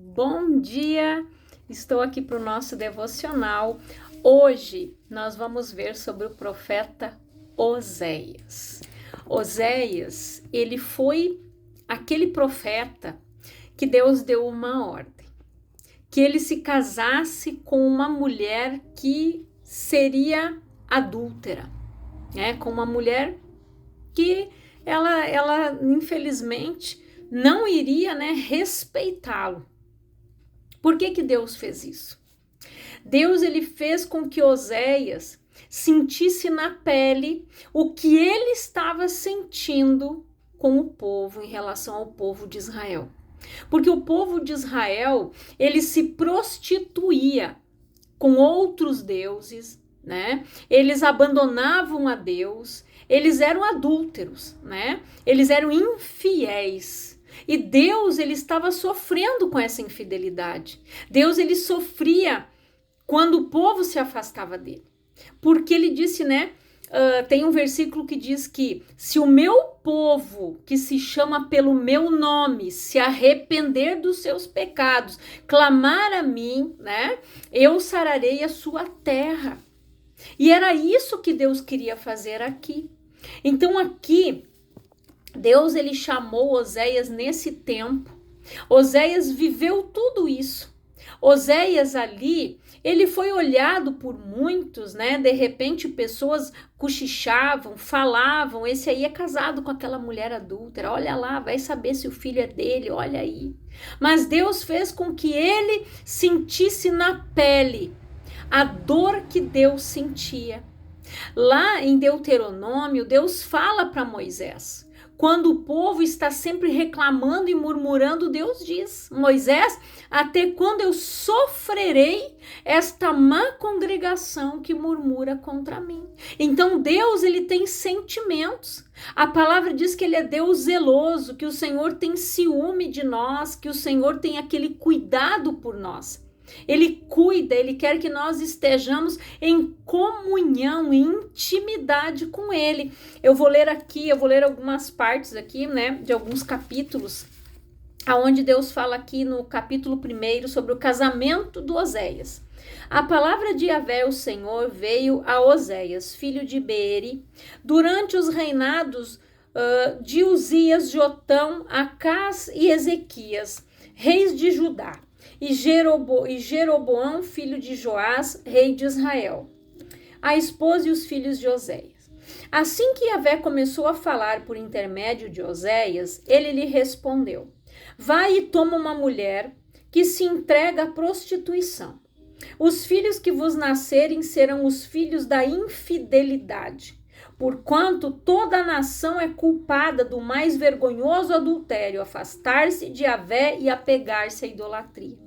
Bom dia! Estou aqui para o nosso devocional. Hoje nós vamos ver sobre o profeta Oséias. Oséias, ele foi aquele profeta que Deus deu uma ordem, que ele se casasse com uma mulher que seria adúltera, né? Com uma mulher que ela infelizmente não iria, né, respeitá-lo. Por que Deus fez isso? Deus ele fez com que Oséias sentisse na pele o que ele estava sentindo com o povo em relação ao povo de Israel. Porque o povo de Israel, ele se prostituía com outros deuses, né? Eles abandonavam a Deus, eles eram adúlteros, né? Eles eram infiéis. E Deus, ele estava sofrendo com essa infidelidade. Deus, ele sofria quando o povo se afastava dele. Porque ele disse, né? Tem um versículo que diz que se o meu povo, que se chama pelo meu nome, se arrepender dos seus pecados, clamar a mim, né? Eu sararei a sua terra. E era isso que Deus queria fazer aqui. Então aqui, Deus ele chamou Oséias nesse tempo. Oséias viveu tudo isso. Oséias ali, ele foi olhado por muitos, né? De repente pessoas cochichavam, falavam, esse aí é casado com aquela mulher adúltera, olha lá, vai saber se o filho é dele, olha aí. Mas Deus fez com que ele sentisse na pele a dor que Deus sentia. Lá em Deuteronômio, Deus fala para Moisés. Quando o povo está sempre reclamando e murmurando, Deus diz: Moisés, até quando eu sofrerei esta má congregação que murmura contra mim? Então Deus, ele tem sentimentos. A palavra diz que ele é Deus zeloso, que o Senhor tem ciúme de nós, que o Senhor tem aquele cuidado por nós. Ele cuida, ele quer que nós estejamos em comunhão, em intimidade com ele. Eu vou ler algumas partes aqui, né, de alguns capítulos, aonde Deus fala aqui no capítulo 1 sobre o casamento do Oséias. A palavra de Yahvé, o Senhor, veio a Oséias, filho de Beeri, durante os reinados de Uzias, Jotão, Acás e Ezequias, reis de Judá. E Jeroboão, filho de Joás, rei de Israel, a esposa e os filhos de Oséias. Assim que Yahvé começou a falar por intermédio de Oséias, ele lhe respondeu: vai e toma uma mulher que se entrega à prostituição. Os filhos que vos nascerem serão os filhos da infidelidade, porquanto toda a nação é culpada do mais vergonhoso adultério, afastar-se de Yahvé e apegar-se à idolatria.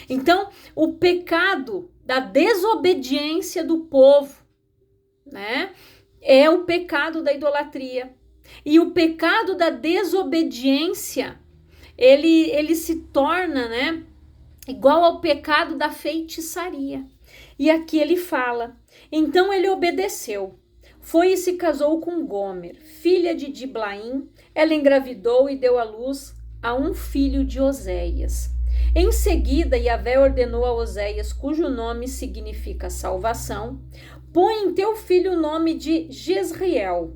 Então, o pecado da desobediência do povo, né, é o pecado da idolatria. E o pecado da desobediência, ele se torna, né, igual ao pecado da feitiçaria. E aqui ele fala: então ele obedeceu. Foi e se casou com Gomer, filha de Diblaim. Ela engravidou e deu à luz a um filho de Oséias. Em seguida, Yahvé ordenou a Oséias, cujo nome significa salvação: põe em teu filho o nome de Jezreel.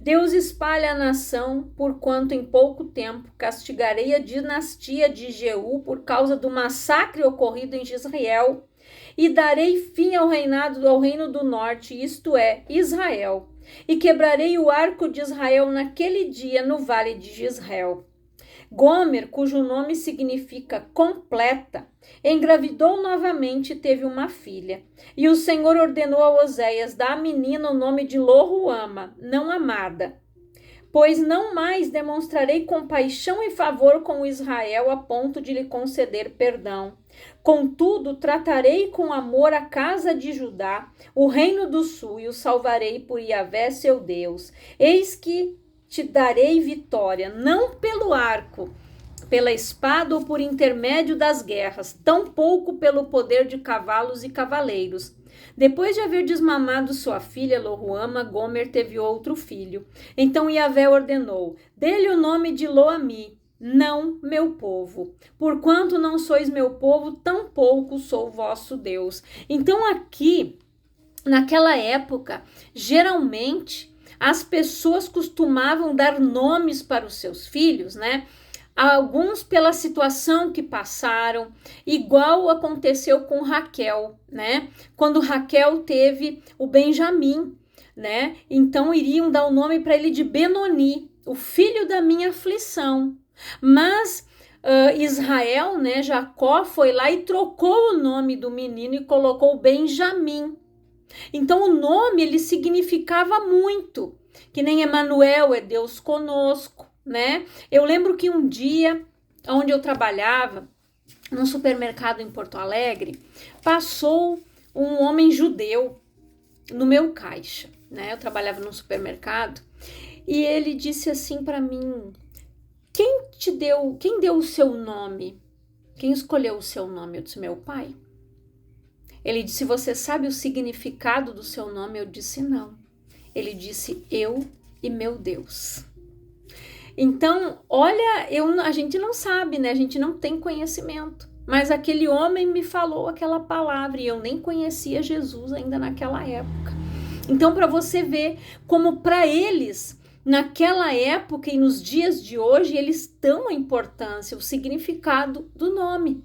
Deus espalha a nação, porquanto em pouco tempo castigarei a dinastia de Jeú por causa do massacre ocorrido em Jezreel, e darei fim ao reino do norte, isto é, Israel, e quebrarei o arco de Israel naquele dia no vale de Jezreel. Gomer, cujo nome significa completa, engravidou novamente e teve uma filha. E o Senhor ordenou a Oséias dar à menina o nome de Lo-ruama, não amada. Pois não mais demonstrarei compaixão e favor com Israel a ponto de lhe conceder perdão. Contudo, tratarei com amor a casa de Judá, o reino do sul, e o salvarei por Yahvé, seu Deus. Eis que te darei vitória, não pelo arco, pela espada ou por intermédio das guerras, tampouco pelo poder de cavalos e cavaleiros. Depois de haver desmamado sua filha Lo-ruama, Gomer teve outro filho. Então Yahvé ordenou: dê-lhe o nome de Lo-ami, não meu povo. Porquanto não sois meu povo, tampouco sou vosso Deus. Então aqui, naquela época, geralmente as pessoas costumavam dar nomes para os seus filhos, né? Alguns pela situação que passaram, igual aconteceu com Raquel, né? Quando Raquel teve o Benjamim, né? Então iriam dar o nome para ele de Benoni, o filho da minha aflição. Mas Israel, né? Jacó foi lá e trocou o nome do menino e colocou Benjamim. Então o nome ele significava muito, que nem Emanuel, é Deus conosco, né? Eu lembro que um dia, onde eu trabalhava, num supermercado em Porto Alegre, passou um homem judeu no meu caixa, né? Eu trabalhava num supermercado e ele disse assim para mim: quem deu o seu nome? Quem escolheu o seu nome? Eu disse: meu pai. Ele disse: você sabe o significado do seu nome? Eu disse: não. Ele disse: eu e meu Deus. Então, olha, a gente não sabe, né? A gente não tem conhecimento. Mas aquele homem me falou aquela palavra e eu nem conhecia Jesus ainda naquela época. Então, para você ver como para eles, naquela época e nos dias de hoje, eles dão a importância, o significado do nome.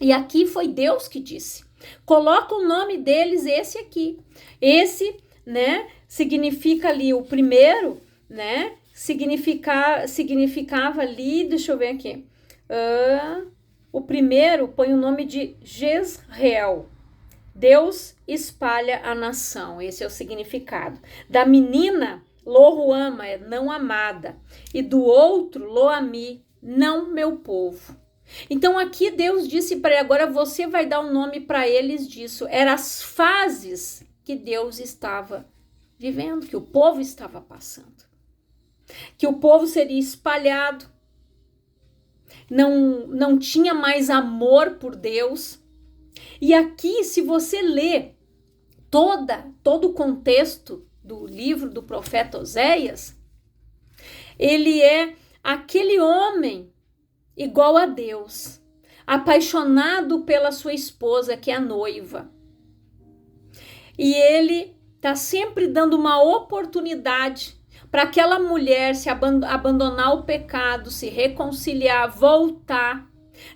E aqui foi Deus que disse: coloca o nome deles esse aqui. Esse, né, significa ali o primeiro, né? Significava ali, deixa eu ver aqui. O primeiro põe o nome de Jezreel. Deus espalha a nação. Esse é o significado. Da menina, Lo-Ruama, é não amada. E do outro, Lo-Ami, não meu povo. Então aqui Deus disse para ele: agora você vai dar um nome para eles disso. Eram as fases que Deus estava vivendo, que o povo estava passando. Que o povo seria espalhado, não tinha mais amor por Deus. E aqui, se você ler todo o contexto do livro do profeta Oséias, ele é aquele homem igual a Deus, apaixonado pela sua esposa, que é a noiva. E ele está sempre dando uma oportunidade para aquela mulher se abandonar o pecado, se reconciliar, voltar.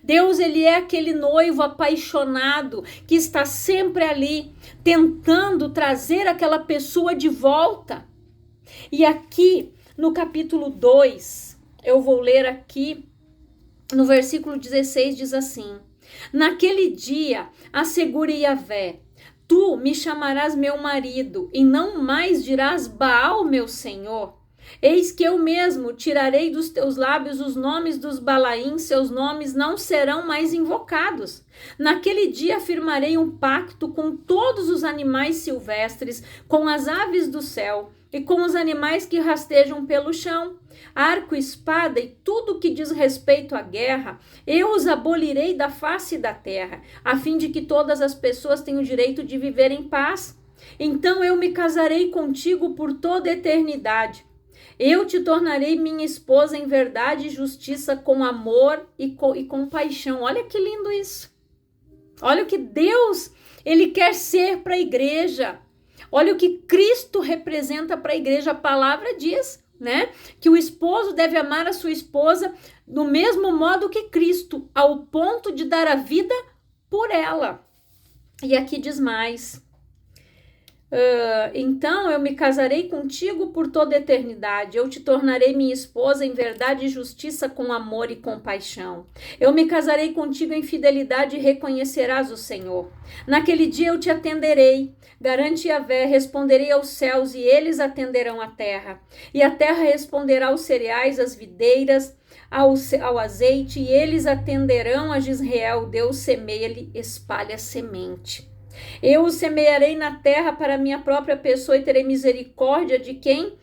Deus, ele é aquele noivo apaixonado que está sempre ali tentando trazer aquela pessoa de volta. E aqui no capítulo 2, eu vou ler aqui no versículo 16, diz assim: naquele dia assegure Yahvé: tu me chamarás meu marido, e não mais dirás Baal, meu senhor. Eis que eu mesmo tirarei dos teus lábios os nomes dos Balaim, seus nomes não serão mais invocados. Naquele dia firmarei um pacto com todos os animais silvestres, com as aves do céu e com os animais que rastejam pelo chão. Arco, espada e tudo que diz respeito à guerra, eu os abolirei da face da terra, a fim de que todas as pessoas tenham o direito de viver em paz. Então eu me casarei contigo por toda a eternidade. Eu te tornarei minha esposa em verdade e justiça, com amor e compaixão. Olha que lindo isso. Olha o que Deus, ele quer ser para a igreja. Olha o que Cristo representa para a igreja. A palavra diz, né, que o esposo deve amar a sua esposa do mesmo modo que Cristo, ao ponto de dar a vida por ela. E aqui diz mais: então eu me casarei contigo por toda a eternidade, eu te tornarei minha esposa em verdade e justiça, com amor e compaixão. Eu me casarei contigo em fidelidade e reconhecerás o Senhor. Naquele dia eu te atenderei, garante Yahvé, responderei aos céus e eles atenderão a terra. E a terra responderá aos cereais, às videiras, ao azeite, e eles atenderão a Jezreel. Deus semeia-lhe, espalha semente. Eu o semearei na terra para minha própria pessoa e terei misericórdia de quem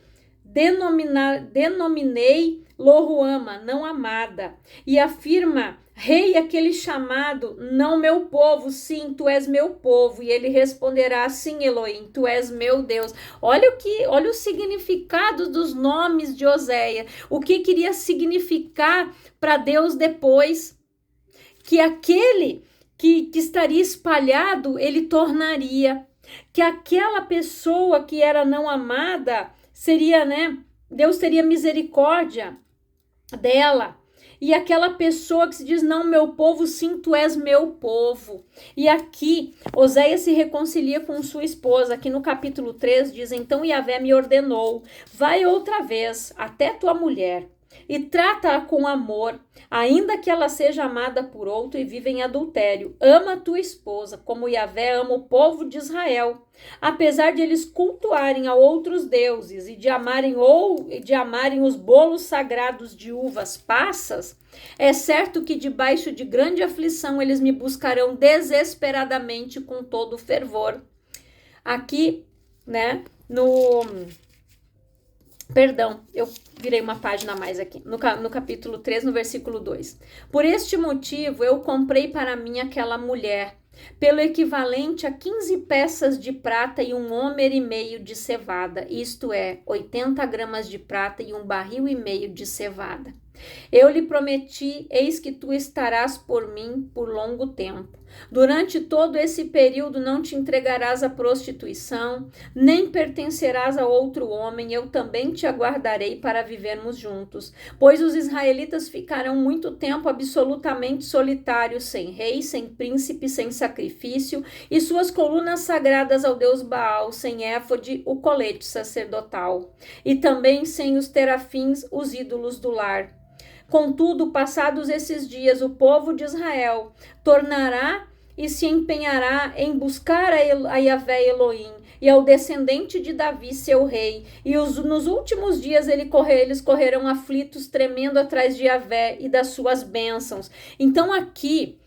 denominei Lo-Ruama, não amada, e afirma Rei, aquele chamado, não meu povo, sim, tu és meu povo. E ele responderá, sim, Elohim, tu és meu Deus. Olha o significado dos nomes de Oséias. O que queria significar para Deus depois? Que aquele que estaria espalhado, ele tornaria. Que aquela pessoa que era não amada, seria, né? Deus teria misericórdia dela. E aquela pessoa que se diz, não, meu povo, sim, tu és meu povo. E aqui, Oséias se reconcilia com sua esposa. Aqui no capítulo 3 diz, então Yahvé me ordenou, vai outra vez até tua mulher e trata-a com amor, ainda que ela seja amada por outro e viva em adultério. Ama tua esposa, como Yahvé ama o povo de Israel. Apesar de eles cultuarem a outros deuses e de amarem os bolos sagrados de uvas passas, é certo que debaixo de grande aflição eles me buscarão desesperadamente com todo o fervor. Aqui, né, Perdão, eu virei uma página a mais aqui. No capítulo 3, no versículo 2. Por este motivo, eu comprei para mim aquela mulher, pelo equivalente a 15 peças de prata e 1,5 de cevada, isto é, 80 gramas de prata e 1,5 barril de cevada. Eu lhe prometi, eis que tu estarás por mim por longo tempo. Durante todo esse período não te entregarás à prostituição, nem pertencerás a outro homem, eu também te aguardarei para vivermos juntos. Pois os israelitas ficarão muito tempo absolutamente solitários, sem rei, sem príncipe, sem sacrifício, e suas colunas sagradas ao deus Baal, sem éfode, o colete sacerdotal, e também sem os terafins, os ídolos do lar. Contudo, passados esses dias, o povo de Israel tornará e se empenhará em buscar a Yahvé Elohim e ao descendente de Davi, seu rei. E nos últimos dias eles correrão aflitos, tremendo atrás de Yahvé e das suas bênçãos. Então aqui,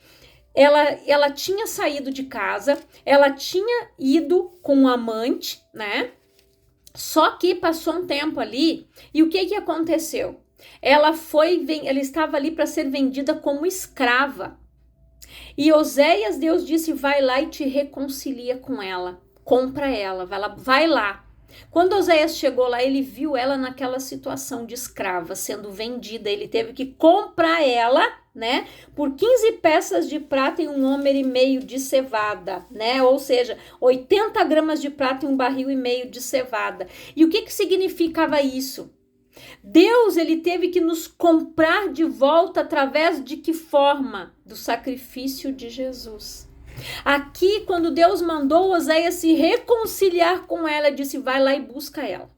ela tinha saído de casa, ela tinha ido com um amante, né? Só que passou um tempo ali, e o que aconteceu? Ela estava ali para ser vendida como escrava. E Oséias, Deus disse, vai lá e te reconcilia com ela. Compra ela, vai lá. Quando Oséias chegou lá, ele viu ela naquela situação de escrava, sendo vendida. Ele teve que comprar ela, né, por 15 peças de prata e 1,5 de cevada, né? Ou seja, 80 gramas de prata e 1,5 barril de cevada. E o que significava isso? Deus, ele teve que nos comprar de volta através de que forma? Do sacrifício de Jesus. Aqui, quando Deus mandou Oséias se reconciliar com ela, disse, vai lá e busca ela.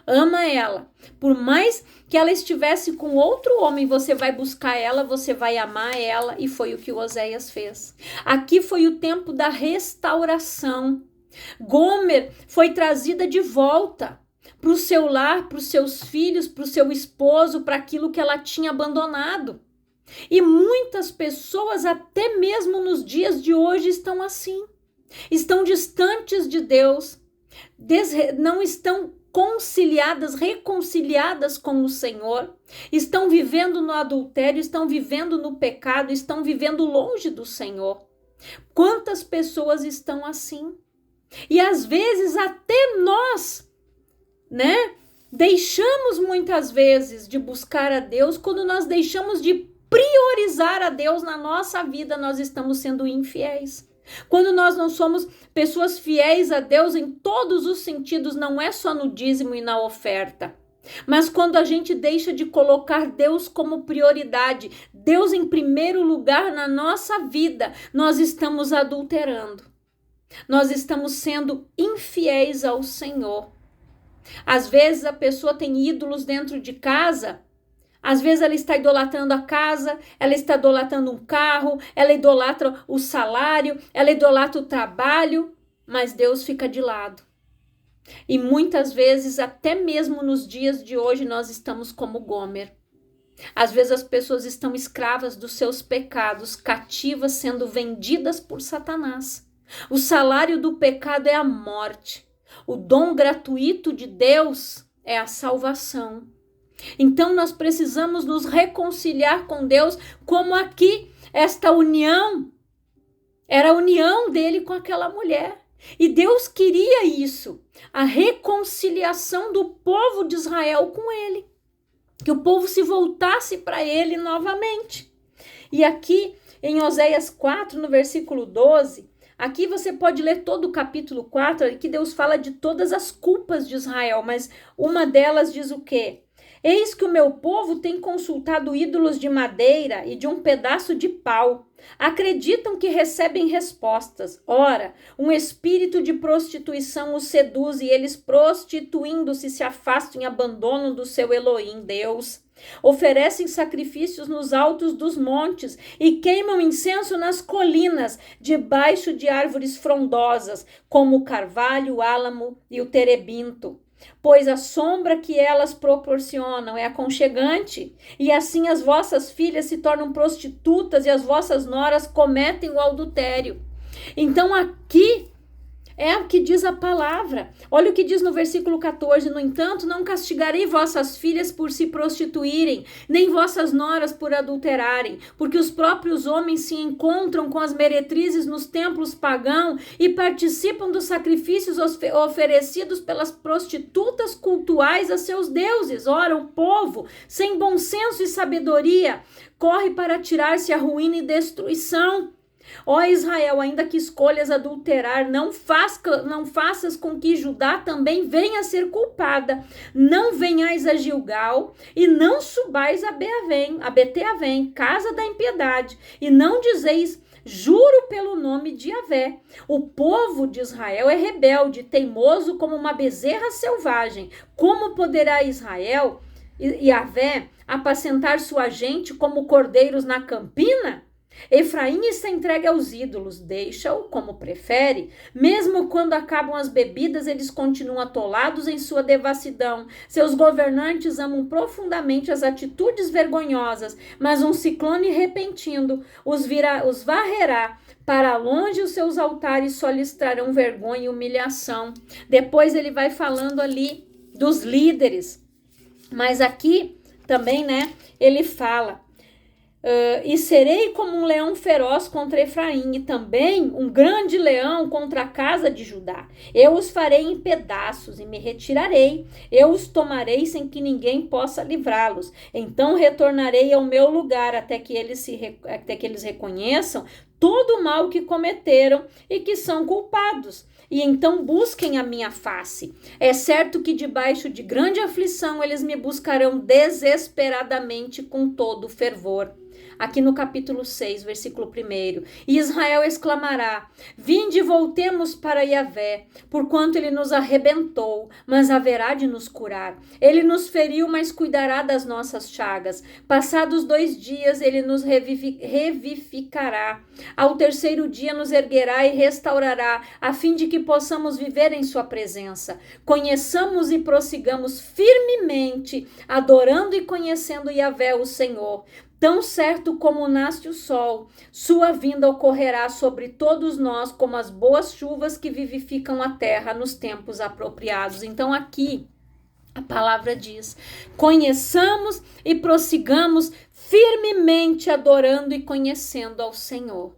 Ama ela. Por mais que ela estivesse com outro homem, você vai buscar ela, você vai amar ela, e foi o que Oséias fez. Aqui foi o tempo da restauração. Gomer foi trazida de volta para o seu lar, para os seus filhos, para o seu esposo, para aquilo que ela tinha abandonado. E muitas pessoas, até mesmo nos dias de hoje, estão assim. Estão distantes de Deus, não estão reconciliadas com o Senhor, estão vivendo no adultério, estão vivendo no pecado, estão vivendo longe do Senhor. Quantas pessoas estão assim? E às vezes até nós, né? Deixamos muitas vezes de buscar a Deus. Quando nós deixamos de priorizar a Deus na nossa vida, nós estamos sendo infiéis. Quando nós não somos pessoas fiéis a Deus em todos os sentidos, não é só no dízimo e na oferta, mas quando a gente deixa de colocar Deus como prioridade, Deus em primeiro lugar na nossa vida, nós estamos adulterando. Nós estamos sendo infiéis ao Senhor. Às vezes a pessoa tem ídolos dentro de casa, às vezes ela está idolatrando a casa, ela está idolatrando um carro, ela idolatra o salário, ela idolatra o trabalho, mas Deus fica de lado. E muitas vezes, até mesmo nos dias de hoje, nós estamos como Gomer. Às vezes as pessoas estão escravas dos seus pecados, cativas, sendo vendidas por Satanás. O salário do pecado é a morte. O dom gratuito de Deus é a salvação. Então nós precisamos nos reconciliar com Deus, como aqui esta união era a união dele com aquela mulher. E Deus queria isso, a reconciliação do povo de Israel com ele, que o povo se voltasse para ele novamente. E aqui em Oséias 4, no versículo 12, aqui você pode ler todo o capítulo 4, que Deus fala de todas as culpas de Israel, mas uma delas diz o quê? Eis que o meu povo tem consultado ídolos de madeira e de um pedaço de pau. Acreditam que recebem respostas. Ora, um espírito de prostituição os seduz e eles, prostituindo-se, se afastam e abandonam do seu Elohim, Deus. Oferecem sacrifícios nos altos dos montes e queimam incenso nas colinas, debaixo de árvores frondosas, como o carvalho, o álamo e o terebinto. Pois a sombra que elas proporcionam é aconchegante, e assim as vossas filhas se tornam prostitutas e as vossas noras cometem o adultério. Então aqui é o que diz a palavra. Olha o que diz no versículo 14. No entanto, não castigarei vossas filhas por se prostituírem, nem vossas noras por adulterarem, porque os próprios homens se encontram com as meretrizes nos templos pagãos e participam dos sacrifícios oferecidos pelas prostitutas cultuais a seus deuses. Ora, o povo, sem bom senso e sabedoria, corre para tirar-se a ruína e destruição. Ó Israel, ainda que escolhas adulterar, não faças com que Judá também venha a ser culpada. Não venhais a Gilgal e não subais a Beteavém, casa da impiedade, e não dizeis, juro pelo nome de Yahvé. O povo de Israel é rebelde, teimoso como uma bezerra selvagem. Como poderá Israel e Yahvé apacentar sua gente como cordeiros na campina? Efraim está entregue aos ídolos, deixa-o como prefere. Mesmo quando acabam as bebidas, eles continuam atolados em sua devassidão. Seus governantes amam profundamente as atitudes vergonhosas, mas um ciclone repentino os varrerá. Para longe os seus altares só lhes trarão vergonha e humilhação. Depois ele vai falando ali dos líderes. Mas aqui também, né, ele fala... e serei como um leão feroz contra Efraim, e também um grande leão contra a casa de Judá. Eu os farei em pedaços e me retirarei. Eu os tomarei sem que ninguém possa livrá-los. Então retornarei ao meu lugar até que eles reconheçam todo o mal que cometeram e que são culpados. E então busquem a minha face. É certo que debaixo de grande aflição eles me buscarão desesperadamente com todo fervor. Aqui no capítulo 6, versículo 1. E Israel exclamará, vinde e voltemos para Yahvé, porquanto ele nos arrebentou, mas haverá de nos curar. Ele nos feriu, mas cuidará das nossas chagas. Passados 2 dias, ele nos revivificará. Ao 3º dia nos erguerá e restaurará, a fim de que possamos viver em sua presença. Conheçamos e prossigamos firmemente, adorando e conhecendo Yahvé, o Senhor. Tão certo como nasce o sol, sua vinda ocorrerá sobre todos nós como as boas chuvas que vivificam a terra nos tempos apropriados. Então aqui a palavra diz, conheçamos e prossigamos firmemente adorando e conhecendo ao Senhor.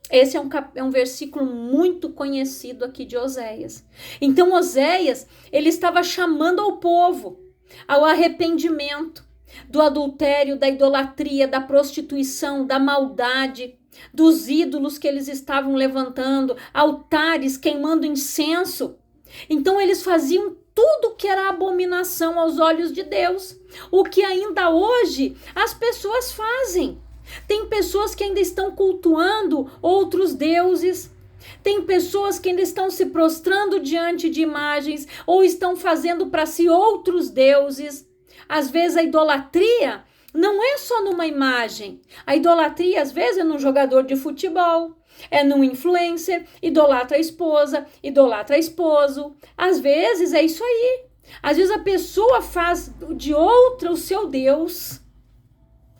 Esse é um versículo muito conhecido aqui de Oséias. Então Oséias, ele estava chamando ao povo ao arrependimento do adultério, da idolatria, da prostituição, da maldade, dos ídolos que eles estavam levantando, altares queimando incenso. Então eles faziam tudo que era abominação aos olhos de Deus, o que ainda hoje as pessoas fazem. Tem pessoas que ainda estão cultuando outros deuses, tem pessoas que ainda estão se prostrando diante de imagens ou estão fazendo para si outros deuses. Às vezes a idolatria não é só numa imagem. A idolatria às vezes é num jogador de futebol, é num influencer, idolatra a esposa, idolatra esposo. Às vezes é isso aí. Às vezes a pessoa faz de outra o seu Deus.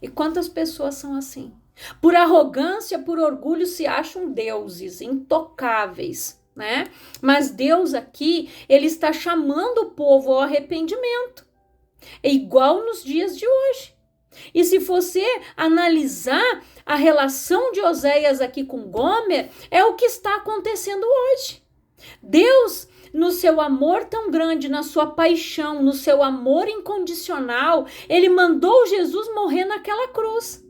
E quantas pessoas são assim? Por arrogância, por orgulho se acham deuses intocáveis, né? Mas Deus aqui, ele está chamando o povo ao arrependimento. É igual nos dias de hoje. E se você analisar a relação de Oséias aqui com Gomer, é o que está acontecendo hoje. Deus, no seu amor tão grande, na sua paixão, no seu amor incondicional, ele mandou Jesus morrer naquela cruz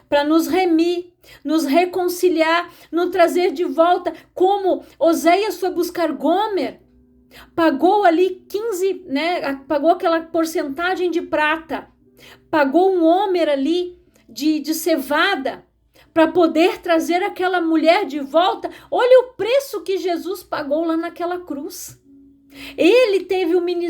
para nos remir, nos reconciliar, nos trazer de volta, como Oséias foi buscar Gomer, pagou ali 15, né, pagou aquela porcentagem de prata, pagou um homer ali de cevada para poder trazer aquela mulher de volta. Olha o preço que Jesus pagou lá naquela cruz.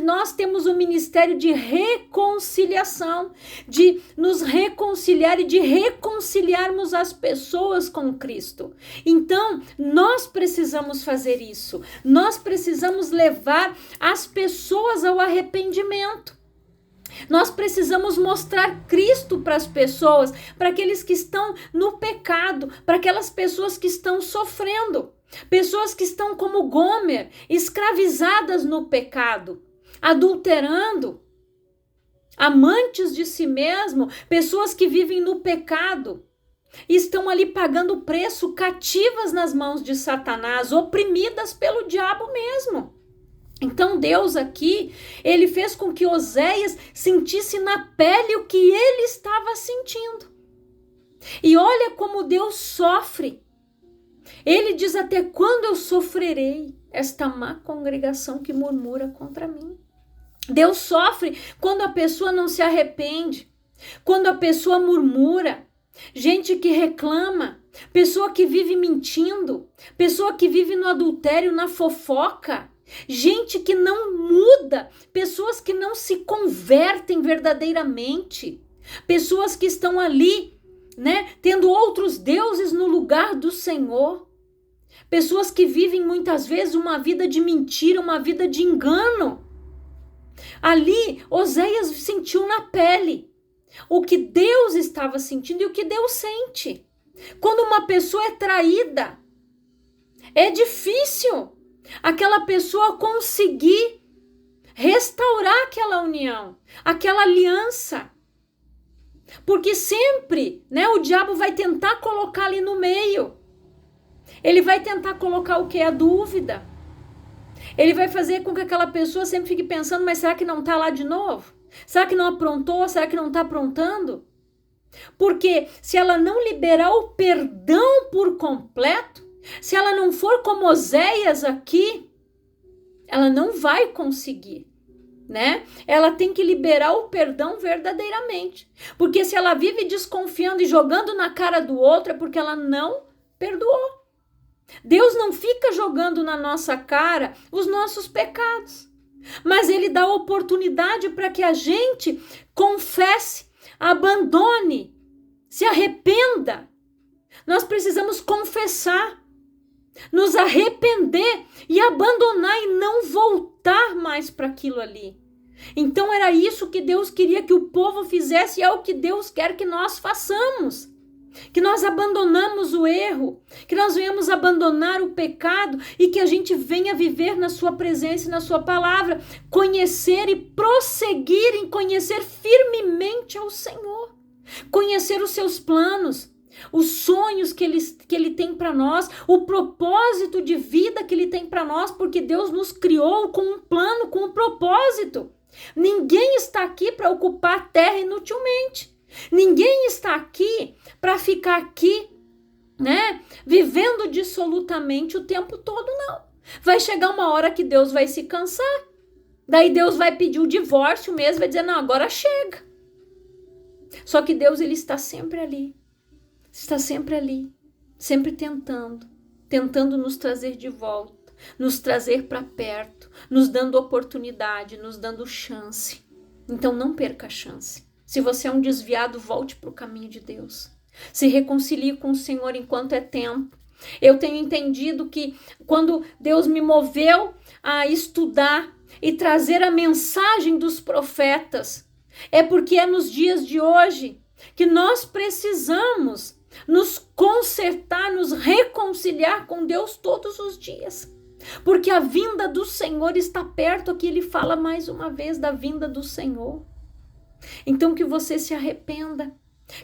Nós temos o ministério de reconciliação, de nos reconciliar e de reconciliarmos as pessoas com Cristo. Então, nós precisamos fazer isso. Nós precisamos levar as pessoas ao arrependimento. Nós precisamos mostrar Cristo para as pessoas, para aqueles que estão no pecado, para aquelas pessoas que estão sofrendo. Pessoas que estão como Gomer, escravizadas no pecado, adulterando, amantes de si mesmo, pessoas que vivem no pecado, estão ali pagando o preço, cativas nas mãos de Satanás, oprimidas pelo diabo mesmo. Então Deus aqui, ele fez com que Oséias sentisse na pele o que ele estava sentindo. E olha como Deus sofre. Ele diz: até quando eu sofrerei esta má congregação que murmura contra mim? Deus sofre quando a pessoa não se arrepende, quando a pessoa murmura, gente que reclama, pessoa que vive mentindo, pessoa que vive no adultério, na fofoca, gente que não muda, pessoas que não se convertem verdadeiramente, pessoas que estão ali, né, tendo outros deuses no lugar do Senhor. Pessoas que vivem muitas vezes uma vida de mentira, uma vida de engano. Ali, Oséias sentiu na pele o que Deus estava sentindo e o que Deus sente. Quando uma pessoa é traída, é difícil aquela pessoa conseguir restaurar aquela união, aquela aliança. Porque sempre, né, o diabo vai tentar colocar ali no meio. Ele vai tentar colocar o que? A dúvida. Ele vai fazer com que aquela pessoa sempre fique pensando: mas será que não está lá de novo? Será que não aprontou? Será que não está aprontando? Porque se ela não liberar o perdão por completo, se ela não for como Oséias aqui, ela não vai conseguir. Né? Ela tem que liberar o perdão verdadeiramente. Porque se ela vive desconfiando e jogando na cara do outro, é porque ela não perdoou. Deus não fica jogando na nossa cara os nossos pecados, mas ele dá oportunidade para que a gente confesse, abandone, se arrependa. Nós precisamos confessar, nos arrepender e abandonar e não voltar mais para aquilo ali. Então era isso que Deus queria que o povo fizesse e é o que Deus quer que nós façamos. Que nós abandonamos o erro, que nós venhamos abandonar o pecado e que a gente venha viver na sua presença e na sua palavra, conhecer e prosseguir em conhecer firmemente ao Senhor, conhecer os seus planos, os sonhos que ele tem para nós, o propósito de vida que ele tem para nós, porque Deus nos criou com um plano, com um propósito. Ninguém está aqui para ocupar a terra inutilmente. Ninguém está aqui para ficar aqui, né, vivendo dissolutamente o tempo todo, não. Vai chegar uma hora que Deus vai se cansar. Daí Deus vai pedir o divórcio mesmo, vai dizer: não, agora chega. Só que Deus, ele está sempre ali. Está sempre ali, sempre tentando nos trazer de volta, nos trazer para perto, nos dando oportunidade, nos dando chance. Então não perca a chance. Se você é um desviado, volte para o caminho de Deus. Se reconcilie com o Senhor enquanto é tempo. Eu tenho entendido que quando Deus me moveu a estudar e trazer a mensagem dos profetas, é porque é nos dias de hoje que nós precisamos nos consertar, nos reconciliar com Deus todos os dias. porque a vinda do Senhor está perto. Aqui ele fala mais uma vez da vinda do Senhor. Então que você se arrependa,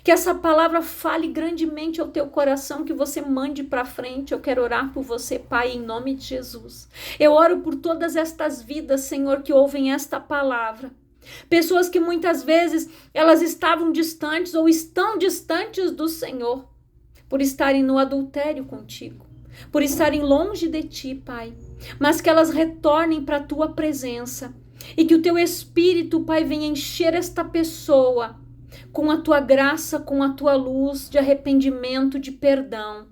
que essa palavra fale grandemente ao teu coração, que você mande para frente. Eu quero orar por você, Pai, em nome de Jesus. Eu oro por todas estas vidas, Senhor, que ouvem esta palavra. Pessoas que muitas vezes elas estavam distantes ou estão distantes do Senhor, por estarem no adultério contigo, por estarem longe de ti, Pai, mas que elas retornem para a tua presença e que o teu Espírito, Pai, venha encher esta pessoa com a tua graça, com a tua luz de arrependimento, de perdão,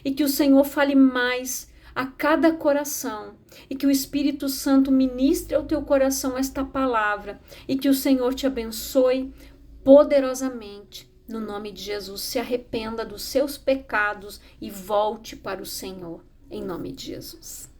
e que o Senhor fale mais a cada coração e que o Espírito Santo ministre ao teu coração esta palavra e que o Senhor te abençoe poderosamente. No nome de Jesus, se arrependa dos seus pecados e volte para o Senhor, em nome de Jesus.